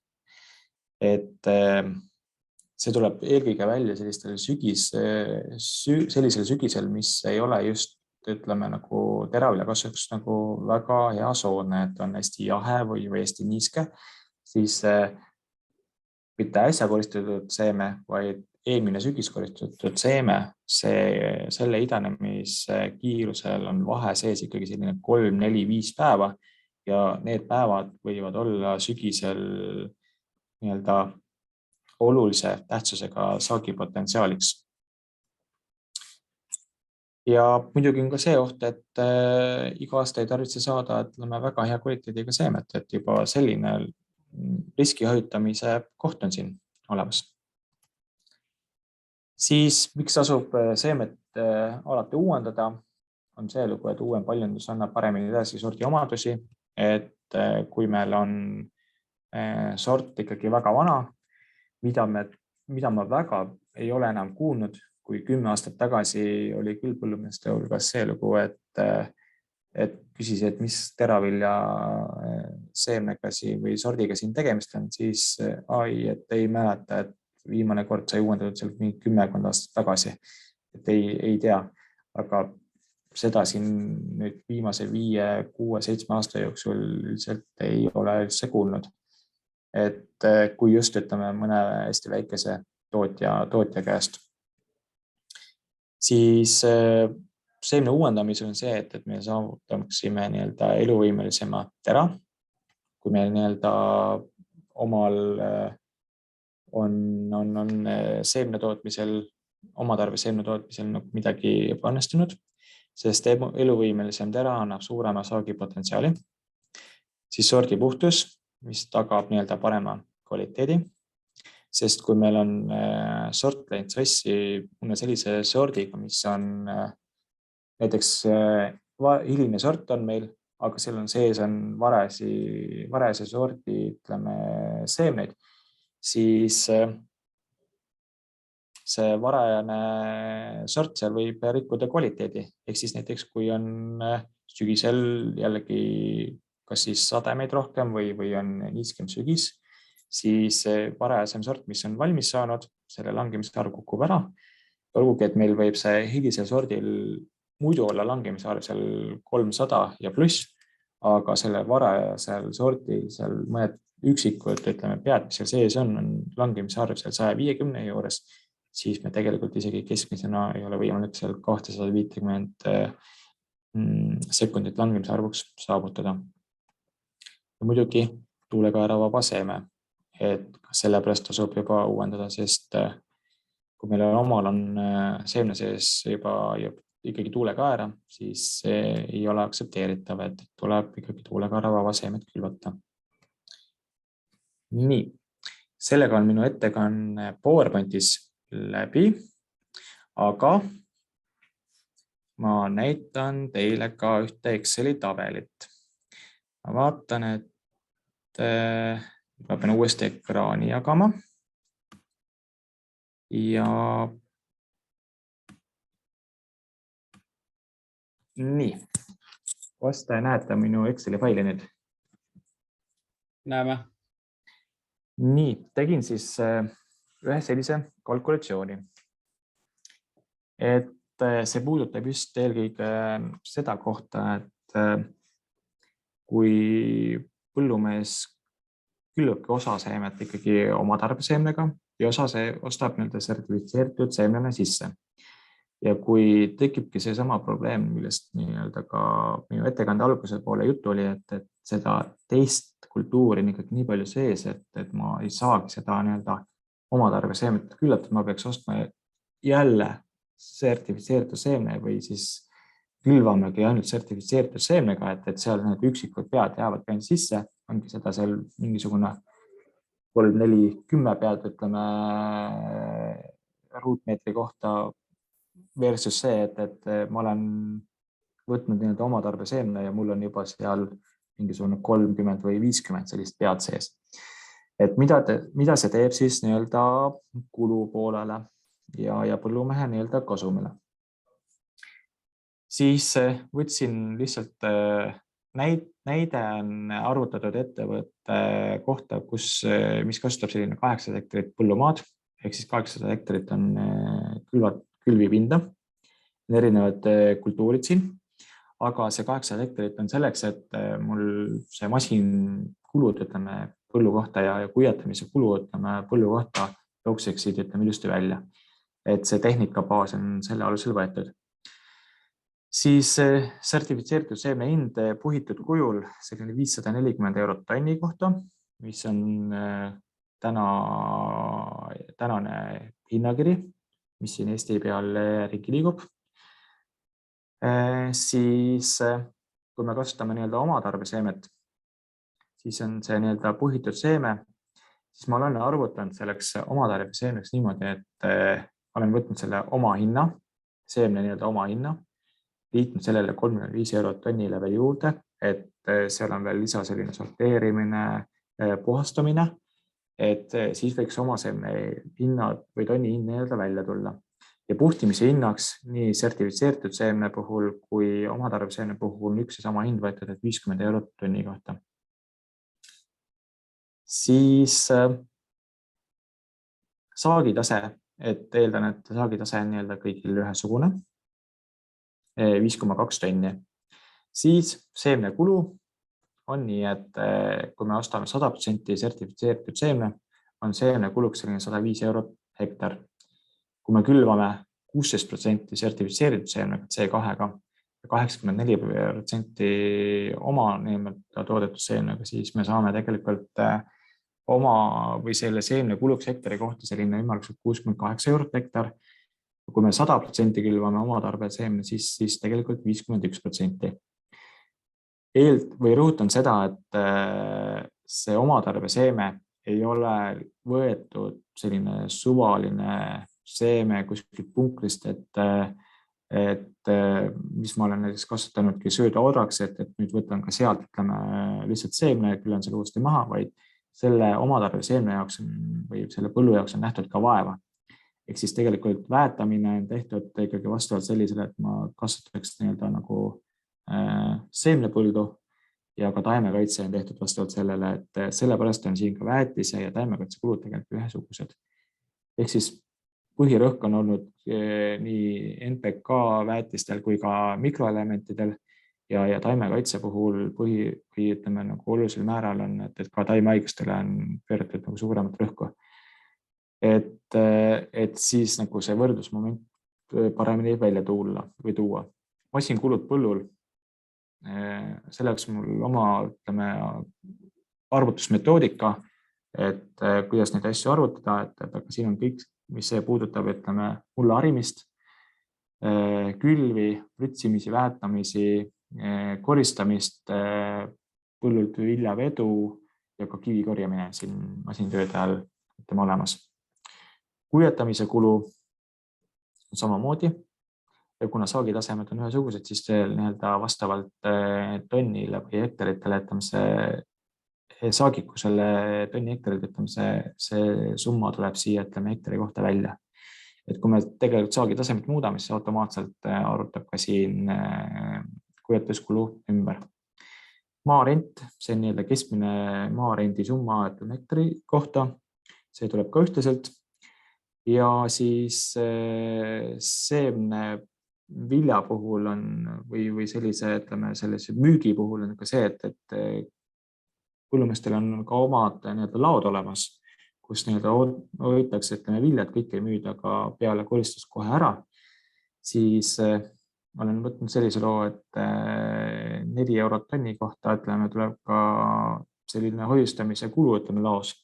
Et see tuleb eelkõige välja sellisel sügisel, mis ei ole just, ütleme, nagu teraviljakasvatuks nagu väga hea soodne, et on hästi jahe või hästi niiske, siis mitte äsja koristatud seeme, vaid eelmine sügis koristatud seeme, selle idanemiskiirusel on vahe sees ikkagi selline 3, 4, 5 päeva ja need päevad võivad olla sügisel nii-öelda olulise tähtsusega saagipotentsiaaliks. Ja muidugi on ka see oht, et iga aasta ei tarvitse saada, ütleme, väga hea kvaliteediga seemet, et juba selline riski hajutamise koht on siin olemas. Siis miks tasub seemet alati uuendada, on see lugu, et uuem paljundus annab paremini edasi sordi omadusi, et kui meil on sort ikkagi väga vana, mida ma väga ei ole enam kuulnud, kui 10 aastat tagasi oli küll põllumeeste hulgas see lugu, et küsis, et mis teravilja seemnega või sordiga siin tegemist on, siis et ei mäleta, et viimane kord sai uuendatud seal 10 aastat tagasi. et ei tea, aga seda siin nüüd viimase 5, 6, 7 aasta jooksul üldiselt ei ole üldse kuulnud. Et kui just ütleme mõne hästi väikese tootja käest, siis seemne uuendamisel on see, et me saavutaksime nii-öelda eluvõimelisema tera, kui meil nii-öelda omal on seemne tootmisel, oma tarvis seemne tootmisel midagi ebaõnnestunud, sest eluvõimelisem tera annab suurema saagipotentsiaali, siis sordi puhtus, mis tagab nii-öelda parema kvaliteedi, sest kui meil on sort läinud sassi mõne sellise sordiga, mis on näiteks hiline sort on meil, aga seal on sees on varese sordi, ütleme, seemneid, siis see varajane sort seal võib rikkuda kvaliteedi. Ehk siis näiteks, kui on sügisel jällegi kas siis sademeid rohkem või on niiskem sügis, siis varajasem sort, mis on valmis saanud, selle langemise arv kukub ära. Olgugi, et meil võib see hilisel sordil muidu olla langemise arv seal 300 ja pluss, aga selle varajasel sordil seal mõned üksikud, ütleme, pead, mis seal sees on langemise arv seal 150 juures, siis me tegelikult isegi keskmisena ei ole võimalik seal 250 sekundit langemise arvuks saavutada. Ja muidugi tuulekaera vaba seeme, et sellepärast tasub juba uuendada, sest kui meil omal on seemne sees juba ikkagi tuulekaera, siis see ei ole aktsepteeritav, et tuleb ikkagi tuulekaera vaba seemet külvata. Nii, sellega on minu ettekanne PowerPointis läbi, aga ma näitan teile ka ühte Exceli tabelit. Ma vaatan, et ma pean uuesti ekraani jagama ja nii, kas te näete minu Exceli faili nüüd? Näeme. Nii, tegin siis ühe sellise kalkulatsiooni, et see puudutab just eelkõige seda kohta, et kui põllumees külvabki osa seemet ikkagi oma tarbeseemnega ja osa see ostab sertifitseeritud seemnena sisse. Ja kui tekibki see sama probleem, millest ka minu ettekande alguse poole juttu oli, et seda teist kultuuri on ikkagi nii palju sees, et ma ei saagi seda oma tarbeseemet küllata, ma peaks ostma jälle sertifitseeritud seemne või siis külvamegi ainult sertifitseeritud seemnega, et seal need üksikud pead jäävad ainult sisse, ongi seda seal mingisugune 3, 4, 10 pead, ütleme, ruutmeetri kohta versus see, et ma olen võtnud oma tarbeseemne ja mul on juba seal mingisugune 30 või 50 sellist pead sees. Et mida see teeb siis kulu poolele ja põllumehe kasumile? Siis võtsin lihtsalt näide on arvutatud ettevõtte kohta, mis kasutab selline 800 hektarit põllumaad, ehk siis 800 hektarit on külvipinda, erinevad kultuurid siin, aga see 800 hektarit on selleks, et mul see masin kulud, ütleme, põllu kohta ja kuiatamise kulu, ütleme, põllu kohta jookseksid, ütleme, ilusti välja. Et see tehnikabaas on selle alusel võetud. Siis sertifitseeritud seemne hind puhitud kujul, see oli 540 eurot tonni kohta, mis on tänane hinnakiri, mis siin Eesti peal ringi liigub. Siis kui me kasutame oma tarbeseemet, siis on see puhitud seeme, siis ma olen arvutanud selleks oma tarbeseemneks niimoodi, et olen võtnud selle oma hinna, seemne oma hinna, liitnud sellele 35 eurot tonnile veel juurde, et seal on veel lisa selline sorteerimine, puhastamine, et siis võiks oma seemne hinnad või tonni hind välja tulla. Ja puhtimise hinnaks nii sertifitseeritud seemne puhul kui oma tarbeseemne puhul on üks ja sama hind võetud, et 50 eurot tonni kohta. Siis saagitase et eeldan, et saagitase on nii-öelda kõigil ühesugune, 5,2 tonni. Siis seemnekulu on nii, et kui me ostame 100% sertifitseeritud seemne, on seemnekuluks selline 105 eurot hektar. Kui me külvame 16% sertifitseeritud seemnega C2-ga ja 84% oma toodetud seemnega, siis me saame tegelikult oma või selle seemne kuluks hektari kohta selline ümmarguselt 68 eurot hektar. Kui me 100% külvame oma tarbel seemne, siis tegelikult 51%. Või rõhutan seda, et see oma tarbe seeme ei ole võetud selline suvaline seeme kuskilt punkrist, et mis ma olen näiteks kasutanudki söödaodraks, et nüüd võtan ka sealt, ütleme, lihtsalt seemne, küll on selle uuesti maha, vaid selle omatarbe seemne jaoks või selle põllu jaoks on nähtud ka vaeva. Ehk siis tegelikult väetamine on tehtud ikkagi vastavalt sellisele, et ma kasutaks nii-öelda nagu seemnepõldu ja ka taimekaitse on tehtud vastavalt sellele, et sellepärast on siin ka väetise ja taimekaitsekulud tegelikult ühesugused. Ehk siis põhirõhk on olnud nii NPK väetistel kui ka mikroelementidel ja taimekaitse puhul ütleme nagu olulisel määral on, et ka taimehaigustele on pööratud nagu suuremat rõhku. Et siis nagu see võrdlusmoment paremini välja tuua. Masinkulud põllul, selleks mul oma arvutusmetoodika, et kuidas neid asju arvutada, et siin on kõik, mis see puudutab, mulla harimist, külvi, pritsimisi, väetamisi, koristamist, põllult viljavedu ja ka kivi korjamine siin masintööde all olemas. Kuivatamise kulu on samamoodi ja kuna saagitasemed on ühesugused, siis nii-öelda vastavalt tonnile või hektaritele, saagikusele tonni hektarid, see summa tuleb siia hektari kohta välja. Et kui me tegelikult saagitasemet muudame, siis automaatselt arvutab ka siin kuivatuskulu ümber. Maarent, see on nii-öelda keskmine maarendi summa hektari kohta, see tuleb ka ühtlaselt. Ja siis seemne vilja puhul on või sellise müügi puhul on ka see, et põllumeestel on ka omad laod olemas, kus hoitakse viljad, kõik ei müüda ka peale koristust kohe ära. Siis olen võtnud sellise loo, et 4 eurot tonni kohta tuleb ka selline hoiustamise kulu laos.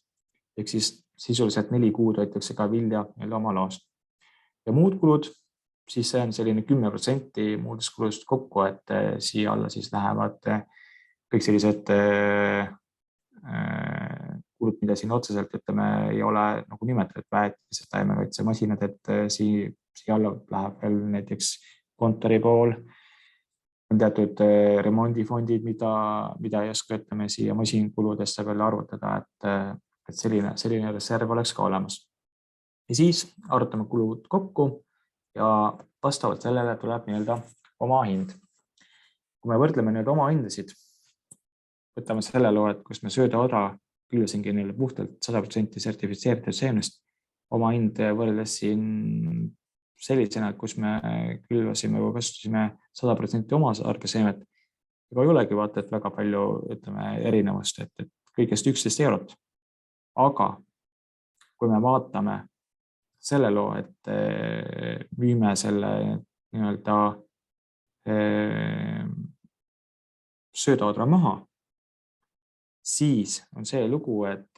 Ehk siis sisuliselt 4 kuud hoitakse ka vilja oma laos. Ja muud kulud, siis see on selline 10% muudest kuludest kokku, et siia alla siis lähevad kõik sellised kulud, mida siin otseselt ei ole nagu nimetatud väetised, taimekaitsemasinad, et siia alla läheb veel näiteks kontori pool, on teatud remondifondid, mida ei oska siia masinkuludesse veel arvutada, et selline reserv oleks ka olemas. Ja siis arvutame kulud kokku ja vastavalt sellele tuleb nii-öelda oma hind. Kui me võrdleme oma hindasid, võtame selle loo, et kus me söödaodra külvasingi puhtalt 100% sertifitseeritud seemnest, oma hind võrreldes siin sellisena, kus me külvasime või kasutasime 100% oma tarbeseemet, ega ei olegi vaata, et väga palju erinevust, et kõigest 11 eurot. Aga kui me vaatame selle loo, et müüme selle nii-öelda söödaodra maha, siis on see lugu, et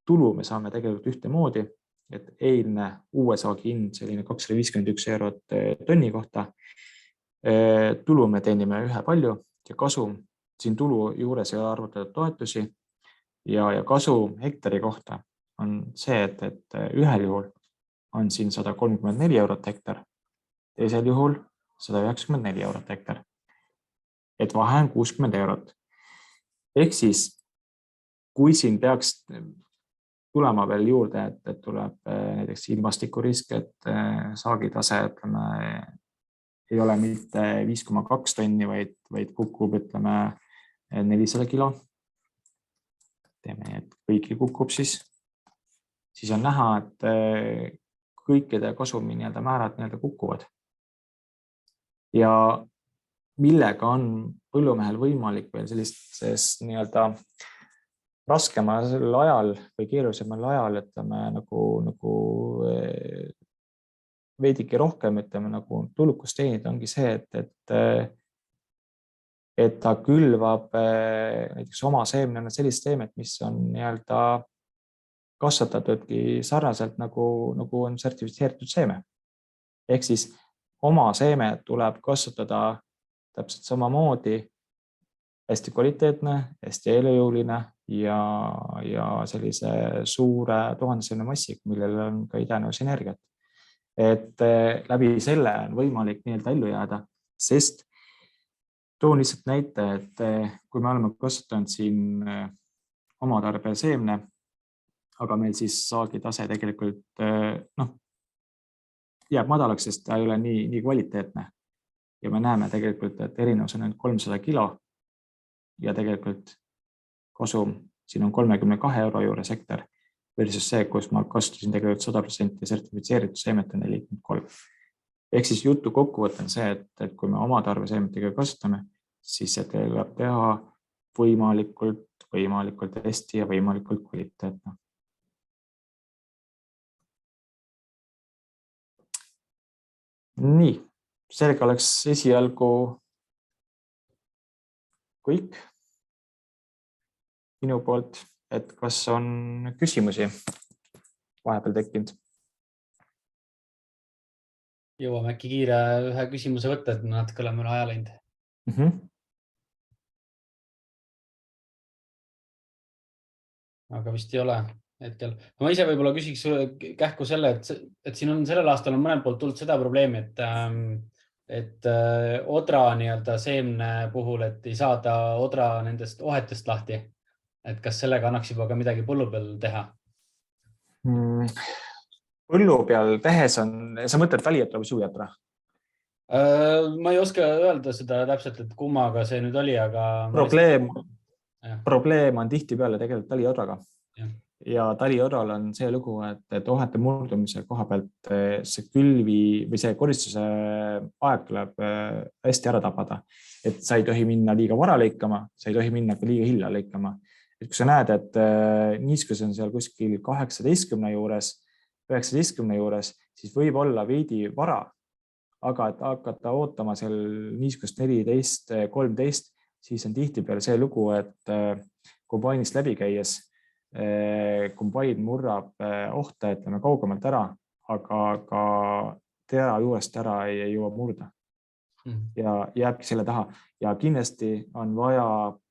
tulu me saame tegelikult ühtemoodi, et eilne uue saagi hind selline 251 eurot tonni kohta. Tulu me teenime ühe palju ja kasum, siin tulu juures ei ole arvutatud toetusi ja kasum hektari kohta on see, et ühel juhul on siin 134 eurot hektar, teisel juhul 194 eurot hektar. Et vahe on 60 eurot. Ehk siis, kui siin peaks tulema veel juurde, et tuleb näiteks ilmastikurisk, et saagitase ei ole mitte 5,2 tonni, vaid kukub 400 kilo. Teeme, et kõigil kukub siis on näha, et kõikide kasumi määrad kukuvad. Ja millega on põllumehel võimalik veel sellistes raskemal ajal või keerulisemal ajal, ütleme nagu veidike rohkem, ütleme nagu tulukust teenida, ongi see, et ta külvab näiteks oma seemnena sellist seemet, mis on kasvatatudki sarnaselt nagu on sertifitseeritud seeme. Ehk siis oma seeme tuleb kasvatada täpselt samamoodi, hästi kvaliteetne, hästi elujõuline ja sellise suure 1000 seemne massiga, millel on ka idanus energiat. Et läbi selle on võimalik ellu jääda, sest toon lihtsalt näite, et kui me oleme kasutanud siin oma tarbeseemne, aga meil siis saagitase tegelikult jääb madalaks, sest ta ei ole nii kvaliteetne. Ja me näeme tegelikult, et erinevus on 300 kilo ja tegelikult kasum siin on 32 euro juures hektar versus see, kus ma kasutasin tegelikult 100% sertifitseeritud seemet on 43. Ehk siis jutu kokkuvõte on see, et kui me oma tarbeseemetega kasutame, siis see tuleb teha võimalikult hästi ja võimalikult kvaliteetne. Nii, sellega oleks esialgu kõik minu poolt, et kas on küsimusi vahepeal tekkinud? Jõuame äkki kiire ühe küsimuse võtta, et natuke oleme üle aja läinud. Aga vist ei ole hetkel. Ma ise võib-olla küsiks kähku selle, et siin on sellel aastal on mõnel poolt tulnud seda probleemi, et odra seemne puhul, et ei saada odra nendest ohetest lahti. Et kas sellega annaks juba ka midagi põllu peal teha? Põllu peal tehes on, sa mõtled talijatra või suujatra? Ma ei oska öelda seda täpselt, et kummaga see nüüd oli, aga... Probleem on tihtipeale tegelikult taliodraga. Ja taliodral on see lugu, et ohete murdumise koha pealt see külvi või see koristuse aeg tuleb hästi ära tabada. Et sa ei tohi minna liiga vara lõikama, sa ei tohi minna ka liiga hilja lõikama. Et kui sa näed, et niiskus on seal kuskil 18 juures, 19 juures, siis võib olla veidi vara, aga et hakata ootama seal niiskust 14, 13, siis on tihtipeale see lugu, et kombainist läbi käies kombain murrab ohte, ütleme kaugemalt ära, aga tera juurest ära ei jõua murda ja jääbki selle taha. Ja kindlasti on vaja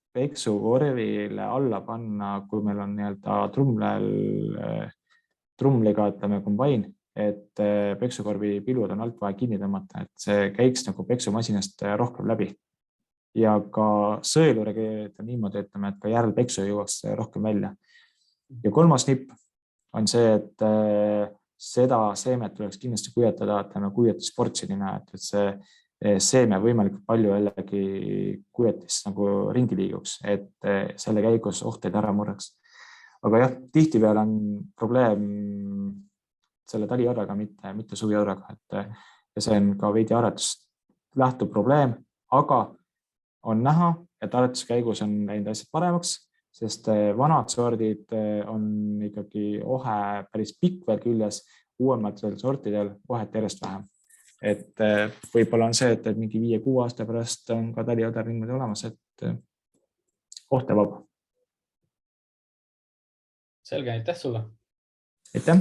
peksukorvile alla panna, kui meil on trumliga, ütleme kombain, et peksukorvi pilud on alt vaja kinni tõmmata, et see käiks nagu peksumasinast rohkem läbi. Ja ka sõelu reageerida niimoodi, ütleme, et ka järelpeksu jõuaks rohkem välja. Ja kolmas nipp on see, et seda seemet tuleks kindlasti kuivatada, ütleme kuivatisportsidina, et see seeme võimalikult palju jällegi kuivatis nagu ringi liiguks, et selle käigus ohteid ära murraks. Aga jah, tihtipeale on probleem selle taliodraga, mitte suujodraga, et see on ka veidi aretust lähtuv probleem, aga on näha, et aretuse käigus on läinud asjad paremaks, sest vanad sordid on ikkagi ohe päris pikk veel küljes, uuematel sortidel ohet järjest vähem. Et võib-olla on see, et mingi 5-6 aasta pärast on ka taliodar niimoodi olemas, et ohte vaba. Selge, aitäh sulle! Aitäh!